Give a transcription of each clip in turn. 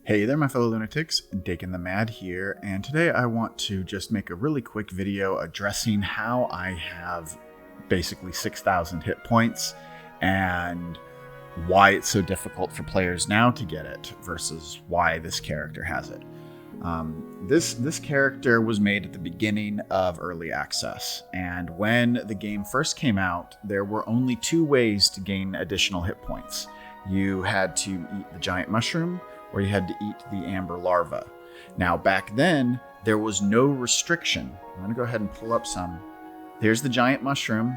Hey there, my fellow lunatics, Dakon the Mad here, and today I want to just make a really quick video addressing how I have basically 6,000 hit points and why it's so difficult for players now to get it versus why this character has it. This character was made at the beginning of early access, and when the game first came out, there were only two ways to gain additional hit points. You had to eat the giant mushroom, or you had to eat the amber larva. Now, back then, there was no restriction. I'm gonna go ahead and pull up some. Here's the giant mushroom,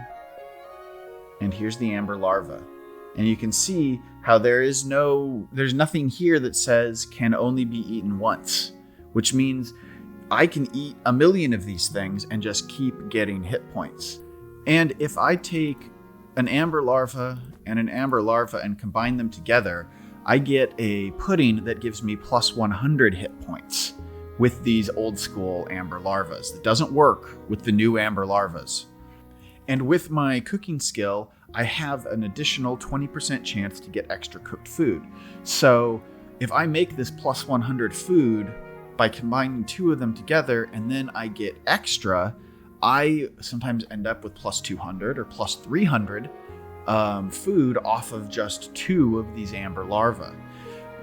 and here's the amber larva. And you can see how there's nothing here that says can only be eaten once, which means I can eat a million of these things and just keep getting hit points. And if I take an amber larva and combine them together, I get a pudding that gives me plus 100 hit points with these old school amber larvas. That doesn't work with the new amber larvas. And with my cooking skill, I have an additional 20% chance to get extra cooked food. So if I make this plus 100 food by combining two of them together and then I get extra, I sometimes end up with plus 200 or plus 300 food off of just two of these amber larvae.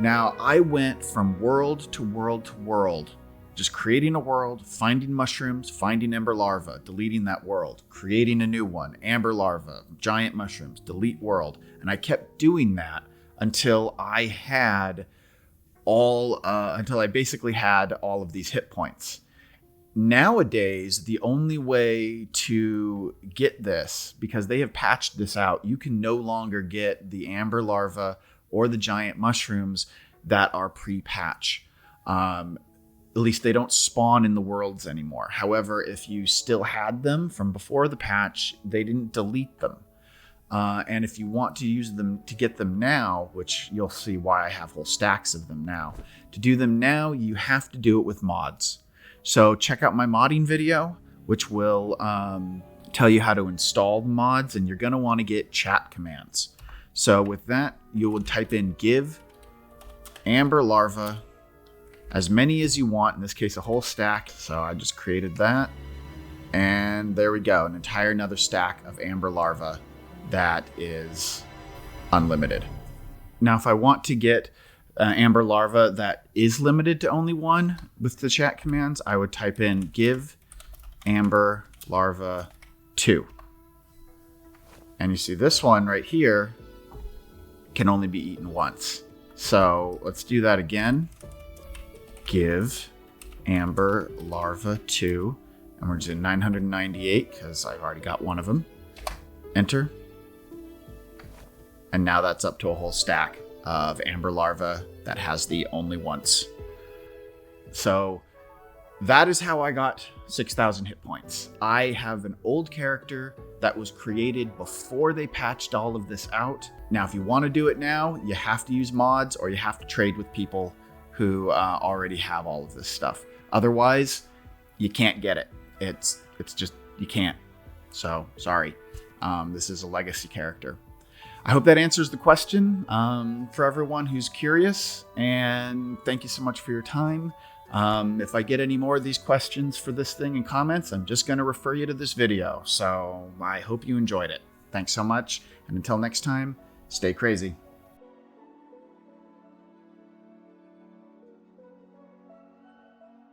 Now, I went from world to world to world, just creating a world, finding mushrooms, finding amber larvae, deleting that world, creating a new one, amber larvae, giant mushrooms, delete world. And I kept doing that until I basically had all of these hit points. Nowadays, the only way to get this, because they have patched this out, you can no longer get the amber larva or the giant mushrooms that are pre-patch. At least they don't spawn in the worlds anymore. However, if you still had them from before the patch, they didn't delete them. And if you want to use them to get them now, which you'll see why I have whole stacks of them now, to do them now, you have to do it with mods. So check out my modding video, which will tell you how to install the mods, and you're going to want to get chat commands. So with that, you will type in give amber larva, as many as you want, in this case a whole stack, so I just created that. And there we go, an entire another stack of amber larva that is unlimited. Now if I want to get amber larva that is limited to only one with the chat commands, I would type in give amber larva 2. And you see this one right here can only be eaten once. So let's do that again. Give amber larva 2. And we're just doing 998 because I've already got one of them. Enter. And now that's up to a whole stack of amber larva that has the only once. So that is how I got 6,000 hit points. I have an old character that was created before they patched all of this out. Now, if you want to do it now, you have to use mods or you have to trade with people who already have all of this stuff. Otherwise, you can't get it. It's just, you can't. So sorry. This is a legacy character. I hope that answers the question for everyone who's curious, and thank you so much for your time. If I get any more of these questions for this thing in comments, I'm just going to refer you to this video. So I hope you enjoyed it. Thanks so much, and until next time, stay crazy.